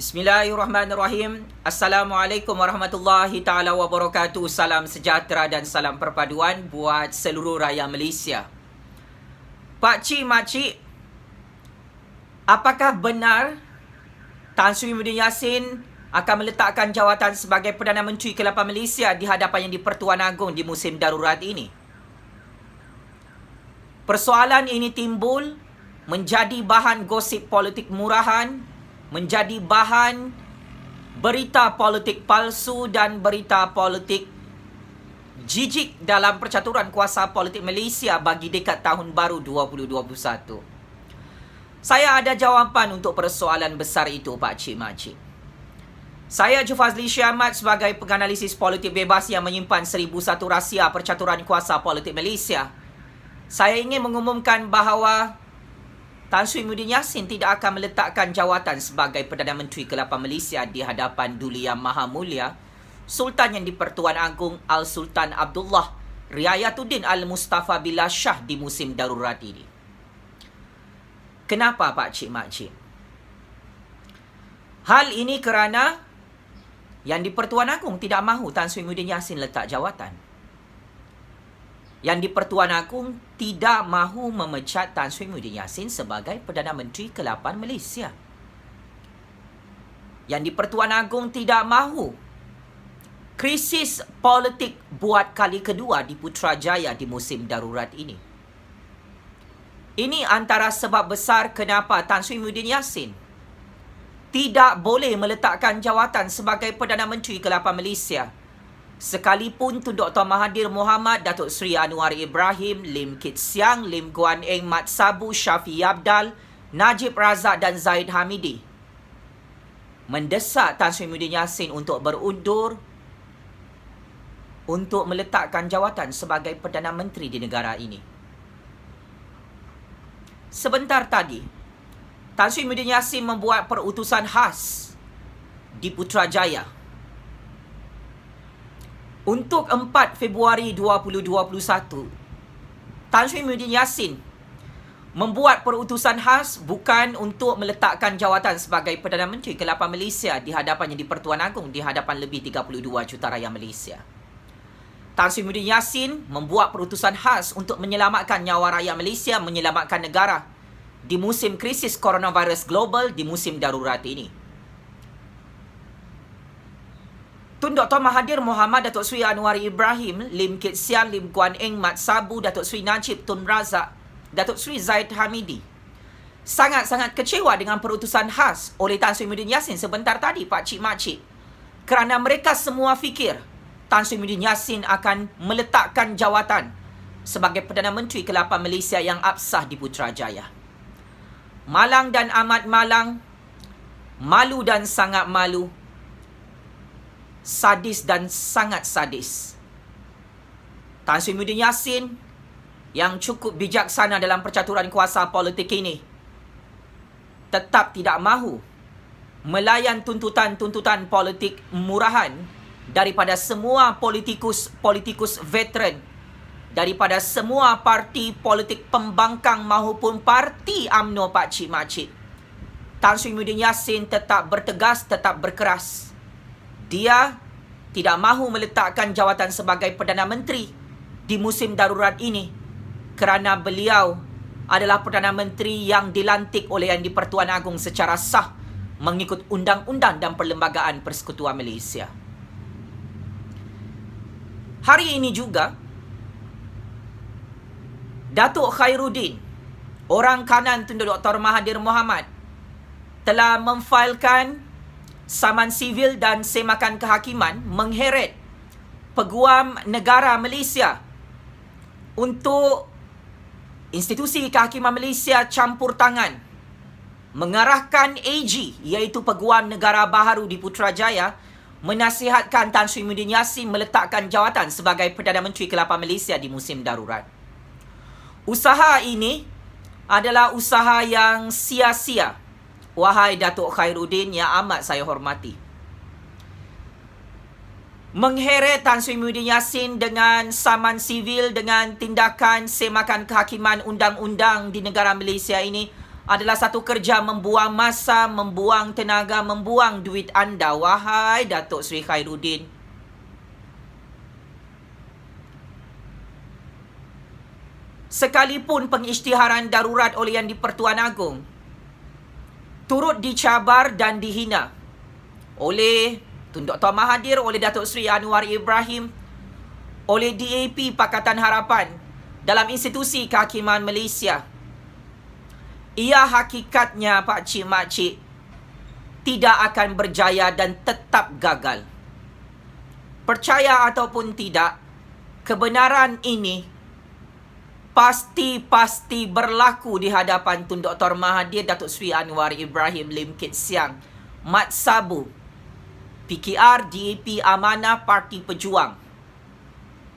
Bismillahirrahmanirrahim. Assalamualaikum warahmatullahi ta'ala wabarakatuh. Salam sejahtera dan salam perpaduan buat seluruh rakyat Malaysia. Pak Cik, Mak Cik, apakah benar Tan Sri Muhyiddin Yassin akan meletakkan jawatan sebagai Perdana Menteri ke-8 Malaysia di hadapan Yang di-Pertuan Agong di musim darurat ini? Persoalan ini timbul menjadi bahan gosip politik murahan, menjadi bahan berita politik palsu dan berita politik jijik dalam percaturan kuasa politik Malaysia bagi dekad tahun baru 2021. Saya ada jawapan untuk persoalan besar itu, Pak Cik, Mak Cik. Saya Jufazli Syamat sebagai penganalisis politik bebas yang menyimpan 1001 rahsia percaturan kuasa politik Malaysia. Saya ingin mengumumkan bahawa Tan Sri Muhyiddin Yassin tidak akan meletakkan jawatan sebagai Perdana Menteri ke-8 Malaysia di hadapan Duli Yang Maha Mulia Sultan Yang di-Pertuan Agong Al-Sultan Abdullah Riayatuddin Al-Mustafa Billah Shah di musim darurat ini. Kenapa, Pak Cik, Mak Cik? Hal ini kerana Yang di-Pertuan Agong tidak mahu Tan Sri Muhyiddin Yassin letak jawatan. Yang di-Pertuan Agong tidak mahu memecat Tan Sri Muhyiddin Yassin sebagai Perdana Menteri ke-8 Malaysia. Yang di-Pertuan Agong tidak mahu krisis politik buat kali kedua di Putrajaya di musim darurat ini. Ini antara sebab besar kenapa Tan Sri Muhyiddin Yassin tidak boleh meletakkan jawatan sebagai Perdana Menteri ke-8 Malaysia. Sekalipun Tun Dr. Mahathir Mohamad, Datuk Seri Anwar Ibrahim, Lim Kit Siang, Lim Guan Eng Mat Sabu, Syafiee Abdal, Najib Razak dan Zahid Hamidi mendesak Tan Sri Muhyiddin Yassin untuk berundur untuk meletakkan jawatan sebagai Perdana Menteri di negara ini. Sebentar tadi, Tan Sri Muhyiddin Yassin membuat perutusan khas di Putrajaya untuk 4 Februari 2021. Tan Sri Muhyiddin Yassin membuat perutusan khas bukan untuk meletakkan jawatan sebagai Perdana Menteri ke-8 Malaysia di hadapan Yang di-Pertuan Agong, di hadapan lebih 32 juta rakyat Malaysia. Tan Sri Muhyiddin Yassin membuat perutusan khas untuk menyelamatkan nyawa rakyat Malaysia, menyelamatkan negara di musim krisis coronavirus global, di musim darurat ini. Tun Dr. Mahathir Mohamad, Datuk Seri Anwar Ibrahim, Lim Kit Siang, Lim Guan Eng Mat Sabu, Datuk Seri Najib Tun Razak, Datuk Seri Zahid Hamidi sangat-sangat kecewa dengan perutusan khas oleh Tan Sri Muhyiddin Yassin sebentar tadi, Pak Cik, Mak Cik. Kerana mereka semua fikir Tan Sri Muhyiddin Yassin akan meletakkan jawatan sebagai Perdana Menteri ke-8 Malaysia yang absah di Putrajaya. Malang dan amat malang, malu dan sangat malu, sadis dan sangat sadis. Tan Sri Muhyiddin Yassin yang cukup bijaksana dalam percaturan kuasa politik ini tetap tidak mahu melayan tuntutan-tuntutan politik murahan daripada semua politikus veteran, daripada semua parti politik pembangkang maupun parti UMNO, Pak Cik, Mak Cik. Tan Sri Muhyiddin Yassin tetap bertegas, tetap berkeras. Dia tidak mahu meletakkan jawatan sebagai Perdana Menteri di musim darurat ini kerana beliau adalah Perdana Menteri yang dilantik oleh Yang di-Pertuan Agong secara sah mengikut undang-undang dan Perlembagaan Persekutuan Malaysia. Hari ini juga, Datuk Khairuddin, orang kanan Tun Dr. Mahathir Mohamad, telah memfailkan saman sivil dan semakan kehakiman mengheret Peguam Negara Malaysia untuk institusi kehakiman Malaysia campur tangan mengarahkan AG, iaitu Peguam Negara Baharu di Putrajaya, menasihatkan Tan Sri Muhyiddin Yassin meletakkan jawatan sebagai Perdana Menteri ke-8 Malaysia di musim darurat. Usaha ini adalah usaha yang sia-sia, wahai Datuk Khairuddin yang amat saya hormati. Mengheret Tan Sri Muhyiddin Yassin dengan saman sivil, dengan tindakan semakan kehakiman undang-undang di negara Malaysia ini adalah satu kerja membuang masa, membuang tenaga, membuang duit anda, wahai Datuk Seri Khairuddin. Sekalipun pengisytiharan darurat oleh Yang di-Pertuan Agong turut dicabar dan dihina oleh Tun Dr. Mahathir, oleh Datuk Seri Anwar Ibrahim, oleh DAP Pakatan Harapan dalam institusi kehakiman Malaysia, ia hakikatnya Pak Cik Makcik tidak akan berjaya dan tetap gagal. Percaya ataupun tidak, kebenaran ini pasti berlaku di hadapan Tun Dr. Mahathir, Datuk Seri Anwar Ibrahim, Lim Kit Siang, Mat Sabu, PKR, DAP Amanah, Parti Pejuang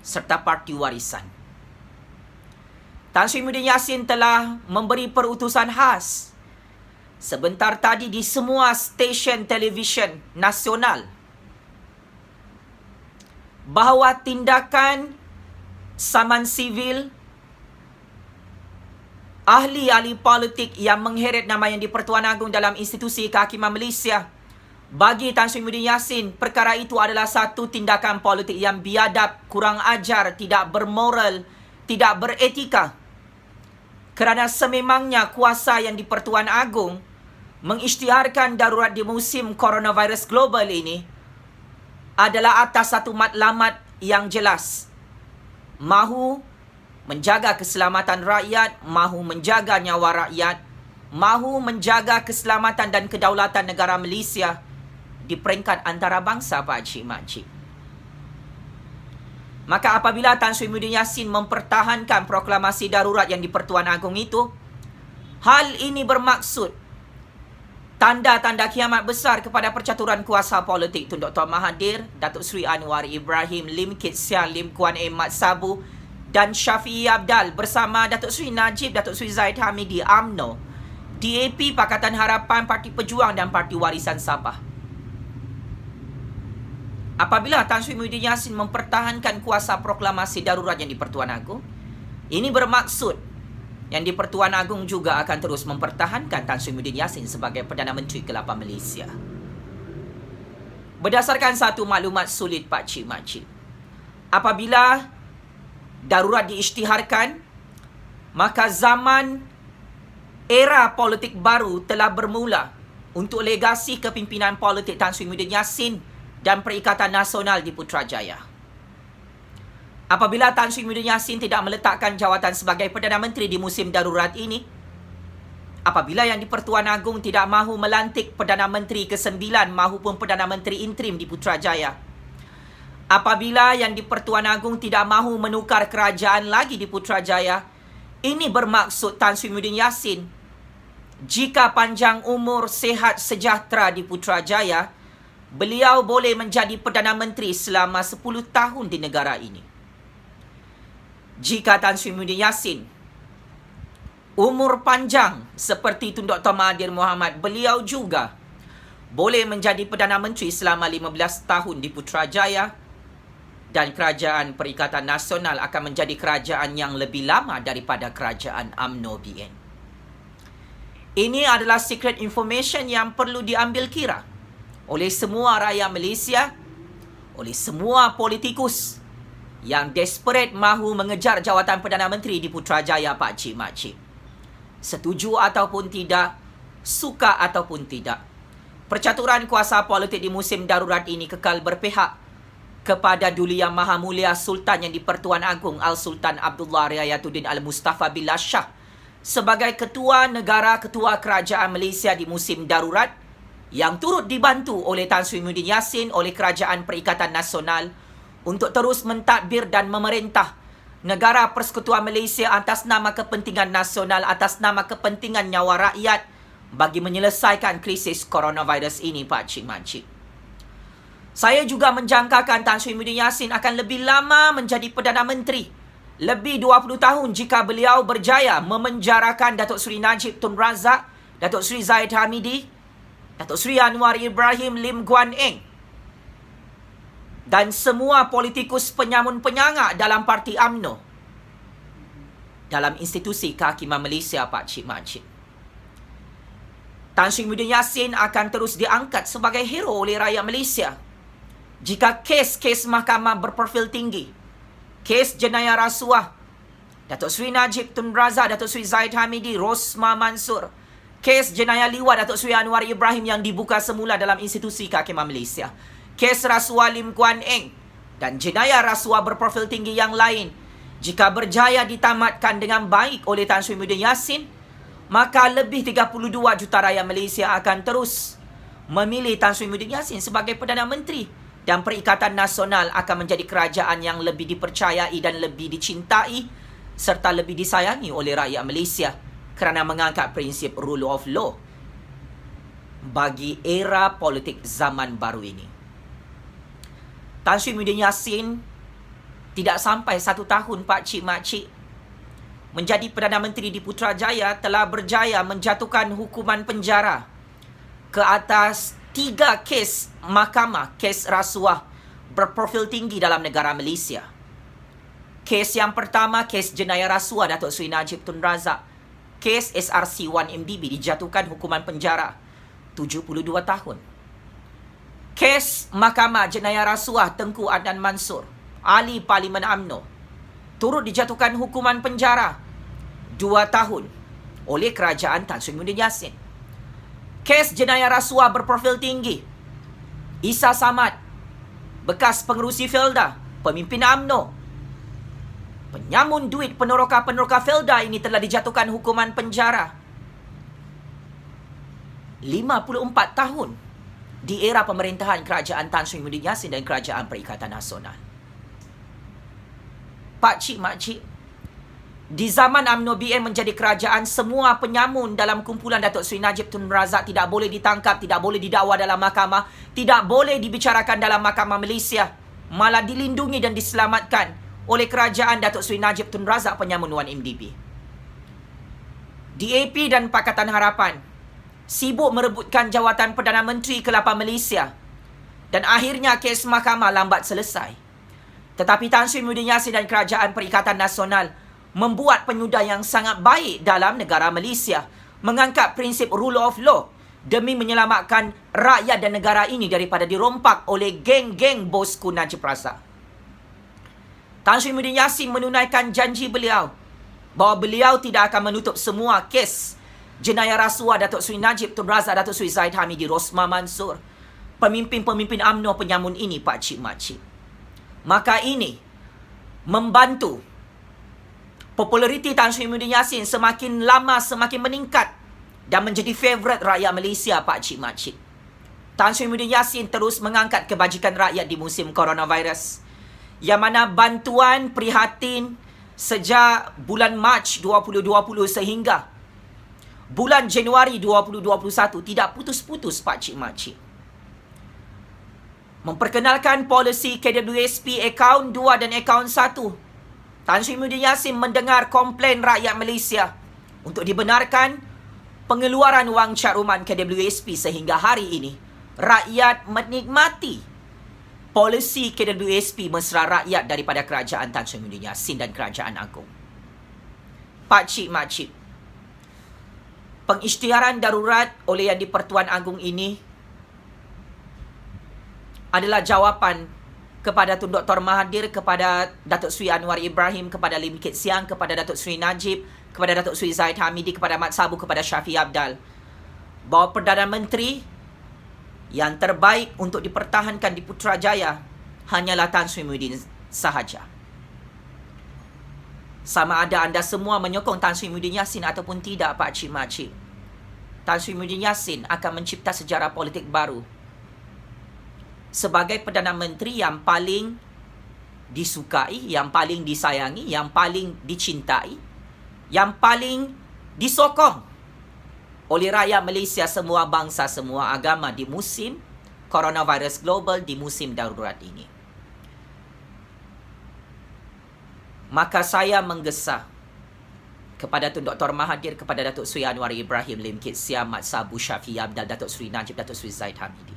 serta Parti Warisan. Tan Sri Muhyiddin Yassin telah memberi perutusan khas sebentar tadi di semua stesen televisyen nasional bahawa tindakan saman sivil ahli-ahli politik yang mengheret nama Yang di-Pertuan Agong dalam institusi kehakiman Malaysia, bagi Tan Sri Muhyiddin Yassin, perkara itu adalah satu tindakan politik yang biadab, kurang ajar, tidak bermoral, tidak beretika. Kerana sememangnya kuasa Yang di-Pertuan Agong mengisytiharkan darurat di musim coronavirus global ini adalah atas satu matlamat yang jelas. Mahu menjaga keselamatan rakyat, mahu menjaga nyawa rakyat, mahu menjaga keselamatan dan kedaulatan negara Malaysia di peringkat antarabangsa, Pak Cik Makcik. Maka apabila Tan Sri Muhyiddin Yassin mempertahankan proklamasi darurat Yang di-Pertuan Agong itu, hal ini bermaksud tanda-tanda kiamat besar kepada percaturan kuasa politik Tun Dr. Mahathir, Datuk Seri Anwar Ibrahim, Lim Kit Siang, Lim Kuan Eng, Mat Sabu dan Syafiee Apdal bersama Datuk Seri Najib, Datuk Seri Zahid Hamidi, UMNO, DAP Pakatan Harapan, Parti Pejuang dan Parti Warisan Sabah. Apabila Tan Sri Muhyiddin Yassin mempertahankan kuasa proklamasi darurat Yang di-Pertuan Agong, ini bermaksud Yang di-Pertuan Agong juga akan terus mempertahankan Tan Sri Muhyiddin Yassin sebagai Perdana Menteri ke-8 Malaysia. Berdasarkan satu maklumat sulit, Pak Cik Makcik, apabila darurat diisytiharkan, maka zaman era politik baru telah bermula untuk legasi kepimpinan politik Tan Sri Muhyiddin Yassin dan Perikatan Nasional di Putrajaya. Apabila Tan Sri Muhyiddin Yassin tidak meletakkan jawatan sebagai Perdana Menteri di musim darurat ini, apabila Yang di-Pertuan Agong tidak mahu melantik Perdana Menteri ke-9 mahupun Perdana Menteri interim di Putrajaya, apabila Yang di-Pertuan Agong tidak mahu menukar kerajaan lagi di Putrajaya, ini bermaksud Tan Sri Muhyiddin Yassin, jika panjang umur, sehat, sejahtera di Putrajaya, beliau boleh menjadi Perdana Menteri selama 10 tahun di negara ini. Jika Tan Sri Muhyiddin Yassin umur panjang seperti Tun Dr. Mahathir Mohamad, beliau juga boleh menjadi Perdana Menteri selama 15 tahun di Putrajaya, dan Kerajaan Perikatan Nasional akan menjadi kerajaan yang lebih lama daripada Kerajaan UMNO BN. Ini adalah secret information yang perlu diambil kira oleh semua rakyat Malaysia, oleh semua politikus yang desperate mahu mengejar jawatan Perdana Menteri di Putrajaya, Pak Cik Makcik. Setuju ataupun tidak, suka ataupun tidak, percaturan kuasa politik di musim darurat ini kekal berpihak kepada Duli Yang Maha Mulia Sultan Yang di-Pertuan Agong Al-Sultan Abdullah Riayatuddin Al-Mustafa Billah Shah sebagai Ketua Negara Ketua Kerajaan Malaysia di musim darurat, yang turut dibantu oleh Tan Sri Muhyiddin Yassin oleh Kerajaan Perikatan Nasional untuk terus mentadbir dan memerintah negara Persekutuan Malaysia atas nama kepentingan nasional, atas nama kepentingan nyawa rakyat bagi menyelesaikan krisis coronavirus ini, Pak Cik Makcik. Saya juga menjangkakan Tan Sri Muhyiddin Yassin akan lebih lama menjadi Perdana Menteri, lebih 20 tahun jika beliau berjaya memenjarakan Datuk Seri Najib Tun Razak, Datuk Seri Zahid Hamidi, Datuk Seri Anwar Ibrahim, Lim Kuan Eng dan semua politikus penyamun-penyangak dalam parti UMNO dalam institusi kehakiman Malaysia, Pak Cik Makcik. Tan Sri Muhyiddin Yassin akan terus diangkat sebagai hero oleh rakyat Malaysia jika kes-kes mahkamah berprofil tinggi, kes jenayah rasuah Datuk Seri Najib Tun Razak, Datuk Seri Zahid Hamidi, Rosma Mansur, kes jenayah liwat Datuk Seri Anwar Ibrahim yang dibuka semula dalam institusi kehakiman Malaysia, kes rasuah Lim Kuan Eng dan jenayah rasuah berprofil tinggi yang lain, jika berjaya ditamatkan dengan baik oleh Tan Sri Muhyiddin Yassin, maka lebih 32 juta rakyat Malaysia akan terus memilih Tan Sri Muhyiddin Yassin sebagai Perdana Menteri, dan Perikatan Nasional akan menjadi kerajaan yang lebih dipercayai dan lebih dicintai serta lebih disayangi oleh rakyat Malaysia kerana mengangkat prinsip rule of law bagi era politik zaman baru ini. Tan Sri Muhyiddin Yassin tidak sampai 1 tahun pakcik-makcik menjadi Perdana Menteri di Putrajaya telah berjaya menjatuhkan hukuman penjara ke atas 3 kes mahkamah, kes rasuah berprofil tinggi dalam negara Malaysia. Kes yang pertama, kes jenayah rasuah Datuk Seri Najib Tun Razak. Kes SRC1MDB dijatuhkan hukuman penjara 72 tahun. Kes mahkamah jenayah rasuah Tengku Adnan Mansur, ahli Parlimen UMNO, turut dijatuhkan hukuman penjara 2 tahun oleh kerajaan Tan Sri Muhyiddin Yassin. Kes jenayah rasuah berprofil tinggi Isa Samad, bekas pengerusi Felda, pemimpin UMNO, penyamun duit peneroka-peneroka Felda ini telah dijatuhkan hukuman penjara 54 tahun di era pemerintahan kerajaan Tan Sri Muhyiddin Yassin dan kerajaan Perikatan Nasional. Pakcik makcik, di zaman UMNO BN menjadi kerajaan, semua penyamun dalam kumpulan Datuk Seri Najib Tun Razak tidak boleh ditangkap, tidak boleh didakwa dalam mahkamah, tidak boleh dibicarakan dalam mahkamah Malaysia, malah dilindungi dan diselamatkan oleh kerajaan Datuk Seri Najib Tun Razak penyamun 1MDB. DAP dan Pakatan Harapan sibuk merebutkan jawatan Perdana Menteri ke-8 Malaysia dan akhirnya kes mahkamah lambat selesai. Tetapi Tan Sri Muhyiddin Yassin dan kerajaan Perikatan Nasional membuat penyudah yang sangat baik dalam negara Malaysia, mengangkat prinsip rule of law demi menyelamatkan rakyat dan negara ini daripada dirompak oleh geng-geng bosku Najib Razak. Tan Sri Muhyiddin Yassin menunaikan janji beliau bahawa beliau tidak akan menutup semua kes jenayah rasuah Datuk Seri Najib Tun Razak, Datuk Seri Zahid Hamidi, Rosma Mansur, pemimpin-pemimpin UMNO penyamun ini, pakcik-makcik. Maka ini membantu populariti Tan Sri Muhyiddin Yassin semakin lama semakin meningkat dan menjadi favourite rakyat Malaysia, pakcik-makcik. Tan Sri Muhyiddin Yassin terus mengangkat kebajikan rakyat di musim coronavirus, yang mana bantuan prihatin sejak bulan Mac 2020 sehingga bulan Januari 2021 tidak putus-putus, pakcik-makcik. Memperkenalkan polisi KWSP akaun 2 dan akaun 1. Tan Sri Muhyiddin Yassin mendengar komplain rakyat Malaysia untuk dibenarkan pengeluaran wang cakruman KWSP sehingga hari ini rakyat menikmati polisi KWSP mesra rakyat daripada kerajaan Tan Sri Muhyiddin Yassin dan kerajaan agung. Pakcik-makcik, pengisytiharan darurat oleh Yang di-Pertuan Agong ini adalah jawapan kepada Tun Dr. Mahathir, kepada Datuk Seri Anwar Ibrahim, kepada Lim Kit Siang, kepada Datuk Seri Najib, kepada Datuk Seri Zahid Hamidi, kepada Mat Sabu, kepada Syafiq Abdal, bahawa Perdana Menteri yang terbaik untuk dipertahankan di Putrajaya hanyalah Tan Sri Muhyiddin sahaja. Sama ada anda semua menyokong Tan Sri Muhyiddin Yassin ataupun tidak, pakcik-makcik, Tan Sri Muhyiddin Yassin akan mencipta sejarah politik baru sebagai Perdana Menteri yang paling disukai, yang paling disayangi, yang paling dicintai, yang paling disokong oleh rakyat Malaysia, semua bangsa, semua agama di musim coronavirus global, di musim darurat ini. Maka saya menggesa kepada Tun Dr. Mahathir, kepada Datuk Seri Anwar Ibrahim, Lim Kit Siang, Mat Sabu, Syafiq Abdal, Datuk Seri Najib, Datuk Seri Zahid Hamidi.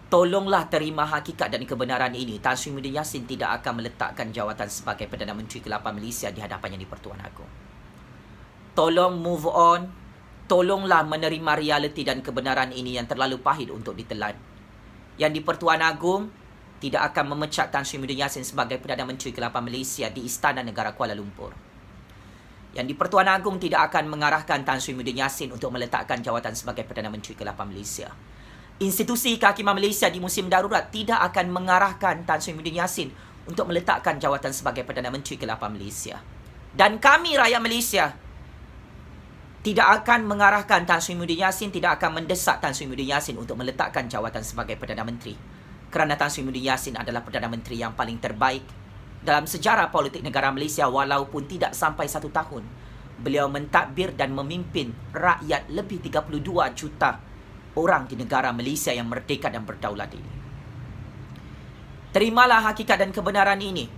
Tolonglah terima hakikat dan kebenaran ini. Tan Sri Muhyiddin Yassin tidak akan meletakkan jawatan sebagai Perdana Menteri ke-8 Malaysia di hadapan Yang di-Pertuan Agong. Tolong move on. Tolonglah menerima realiti dan kebenaran ini yang terlalu pahit untuk ditelan. Yang di-Pertuan Agong tidak akan memecat Tan Sri Muhyiddin Yassin sebagai Perdana Menteri ke-8 Malaysia di Istana Negara Kuala Lumpur. Yang di-Pertuan Agong tidak akan mengarahkan Tan Sri Muhyiddin Yassin untuk meletakkan jawatan sebagai Perdana Menteri ke-8 Malaysia. Institusi Kehakiman Malaysia di musim darurat tidak akan mengarahkan Tan Sri Muhyiddin Yassin untuk meletakkan jawatan sebagai Perdana Menteri ke-8 Malaysia. Dan kami rakyat Malaysia tidak akan mengarahkan Tan Sri Muhyiddin Yassin, tidak akan mendesak Tan Sri Muhyiddin Yassin untuk meletakkan jawatan sebagai Perdana Menteri. Kerana Tan Sri Muhyiddin Yassin adalah Perdana Menteri yang paling terbaik dalam sejarah politik negara Malaysia walaupun tidak sampai 1 tahun. Beliau mentadbir dan memimpin rakyat lebih 32 juta orang di negara Malaysia yang merdeka dan berdaulat ini. Terimalah hakikat dan kebenaran ini.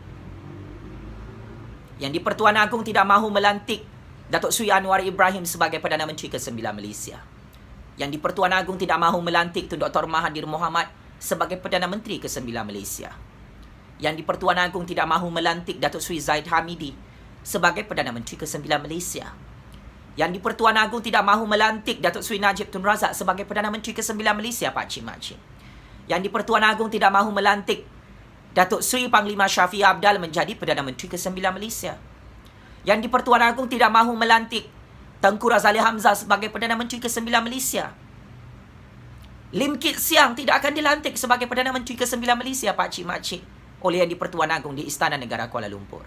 Yang di-Pertuan Agong tidak mahu melantik Datuk Seri Anwar Ibrahim sebagai Perdana Menteri ke-9 Malaysia. Yang di-Pertuan Agong tidak mahu melantik Tun Dr. Mahathir Mohamad sebagai Perdana Menteri ke-9 Malaysia. Yang di-Pertuan Agong tidak mahu melantik Datuk Seri Zahid Hamidi sebagai Perdana Menteri ke-9 Malaysia. Yang di-Pertuan Agong tidak mahu melantik Datuk Seri Najib Tun Razak sebagai Perdana Menteri ke-9 Malaysia, Pak Cik Makcik. Yang di-Pertuan Agong tidak mahu melantik Datuk Seri Panglima Shafiee Apdal menjadi Perdana Menteri ke-9 Malaysia. Yang di-Pertuan Agong tidak mahu melantik Tengku Razali Hamzah sebagai Perdana Menteri ke-9 Malaysia. Lim Kit Siang tidak akan dilantik sebagai Perdana Menteri ke-9 Malaysia, Pak Cik Makcik, oleh Yang di-Pertuan Agong di Istana Negara Kuala Lumpur.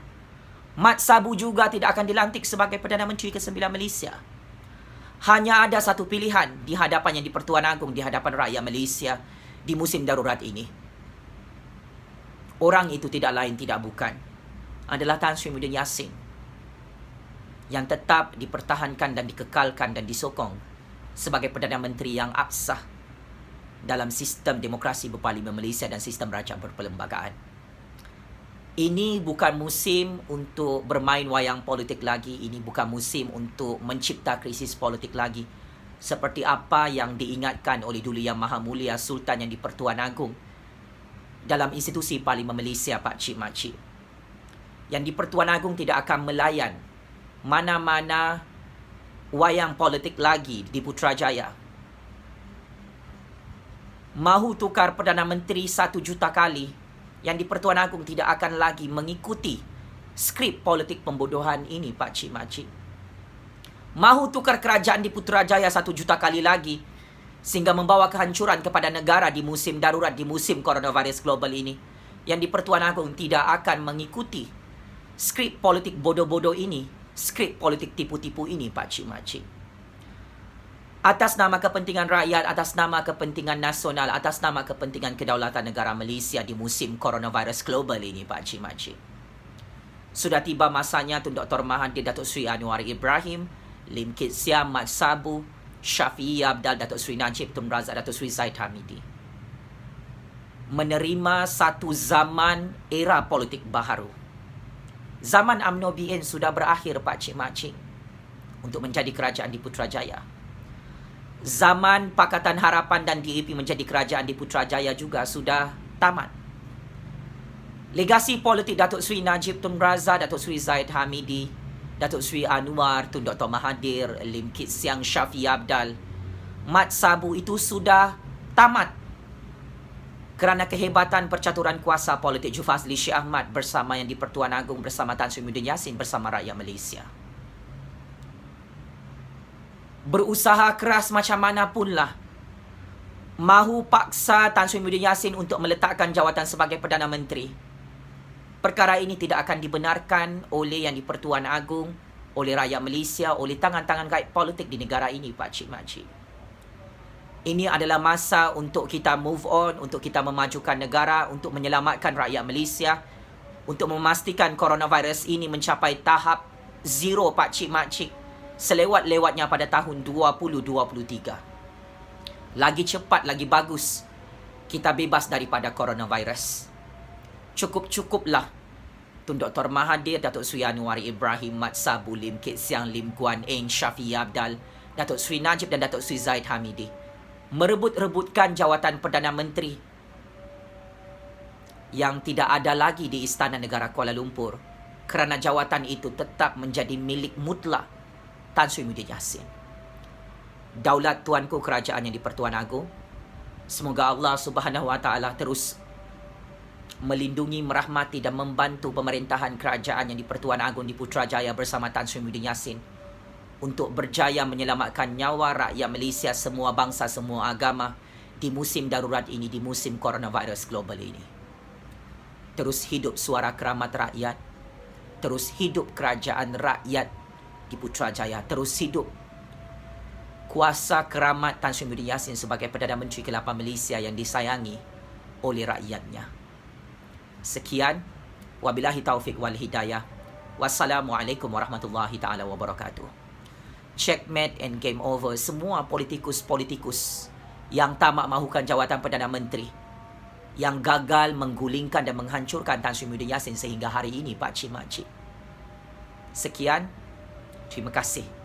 Mat Sabu juga tidak akan dilantik sebagai Perdana Menteri ke-9 Malaysia. Hanya ada satu pilihan di hadapan Yang di-Pertuan Agong, di hadapan rakyat Malaysia di musim darurat ini. Orang itu tidak lain tidak bukan adalah Tan Sri Muhyiddin Yassin, yang tetap dipertahankan dan dikekalkan dan disokong sebagai Perdana Menteri yang absah dalam sistem demokrasi berparlimen Malaysia dan sistem rajang berperlembagaan. Ini bukan musim untuk bermain wayang politik lagi. Ini bukan musim untuk mencipta krisis politik lagi, seperti apa yang diingatkan oleh Duli Yang Maha Mulia Sultan Yang di-Pertuan Agong dalam institusi Parlimen Malaysia, Pak Cik Makcik. Yang di-Pertuan Agong tidak akan melayan mana-mana wayang politik lagi di Putrajaya. Mahu tukar Perdana Menteri 1 juta kali, Yang di-Pertuan Agong tidak akan lagi mengikuti skrip politik pembodohan ini, Pak Cik Makcik. Mahu tukar kerajaan di Putrajaya 1 juta kali lagi, sehingga membawa kehancuran kepada negara di musim darurat, di musim coronavirus global ini. Yang di-Pertuan Agong tidak akan mengikuti skrip politik bodoh-bodoh ini, skrip politik tipu-tipu ini, Pak Cik Makcik. Atas nama kepentingan rakyat, atas nama kepentingan nasional, atas nama kepentingan kedaulatan negara Malaysia di musim coronavirus global ini, Pak Cik Makcik. Sudah tiba masanya Tun Dr. Mahathir, Datuk Seri Anwar Ibrahim, Lim Kit Siang, Mat Sabu, Shafiee Apdal, Datuk Seri Najib Tun Razak, Datuk Seri Zahid Hamidi menerima satu zaman era politik baharu. Zaman UMNO BN sudah berakhir, Pak Cik Makcik, untuk menjadi kerajaan di Putrajaya. Zaman Pakatan Harapan dan DAP menjadi kerajaan di Putrajaya juga sudah tamat. Legasi politik Datuk Seri Najib Tun Razak, Datuk Seri Zahid Hamidi, Datuk Seri Anwar, Tun Dr. Mahathir, Lim Kit Siang, Shafiee Apdal, Mat Sabu itu sudah tamat kerana kehebatan percaturan kuasa politik Jufazli Syed Ahmad bersama Yang di-Pertuan Agong, bersama Tan Sri Muhyiddin Yassin, bersama rakyat Malaysia. Berusaha keras macam mana pun lah, mahu paksa Tan Sri Muhyiddin Yassin untuk meletakkan jawatan sebagai Perdana Menteri. Perkara ini tidak akan dibenarkan oleh Yang di-Pertuan Agong, oleh rakyat Malaysia, oleh tangan-tangan gaib politik di negara ini, Pak Cik Makcik. Ini adalah masa untuk kita move on, untuk kita memajukan negara, untuk menyelamatkan rakyat Malaysia, untuk memastikan coronavirus ini mencapai tahap zero, Pak Cik Makcik, selewat-lewatnya pada tahun 2023. Lagi cepat, lagi bagus kita bebas daripada coronavirus. Cukup-cukuplah Tun Dr. Mahathir, Datuk Seri Anwar Ibrahim, Mat Sabu, Lim Kit Siang, Lim Guan Eng, Shafiee Apdal, Datuk Seri Najib dan Datuk Seri Zahid Hamidi merebut-rebutkan jawatan Perdana Menteri yang tidak ada lagi di Istana Negara Kuala Lumpur, kerana jawatan itu tetap menjadi milik mutlak Tan Sri Muhyiddin Yassin. Daulat Tuanku Kerajaan Yang di-Pertuan Agong, semoga Allah Subhanahu Wa Taala terus melindungi, merahmati dan membantu pemerintahan Kerajaan Yang di-Pertuan Agong di Putrajaya bersama Tan Sri Muhyiddin Yassin untuk berjaya menyelamatkan nyawa rakyat Malaysia, semua bangsa, semua agama di musim darurat ini, di musim coronavirus global ini. Terus hidup suara keramat rakyat, terus hidup kerajaan rakyat di Putrajaya, terus hidup kuasa keramat Tan Sri Muhyiddin Yassin sebagai Perdana Menteri ke-8 Malaysia yang disayangi oleh rakyatnya. Sekian, wabillahi taufik wal hidayah. Wassalamualaikum warahmatullahi taala wabarakatuh. Checkmate and game over semua politikus-politikus yang tamak mahukan jawatan Perdana Menteri, yang gagal menggulingkan dan menghancurkan Tan Sri Muhyiddin Yassin sehingga hari ini, Pak Cik Makcik. Sekian, terima kasih.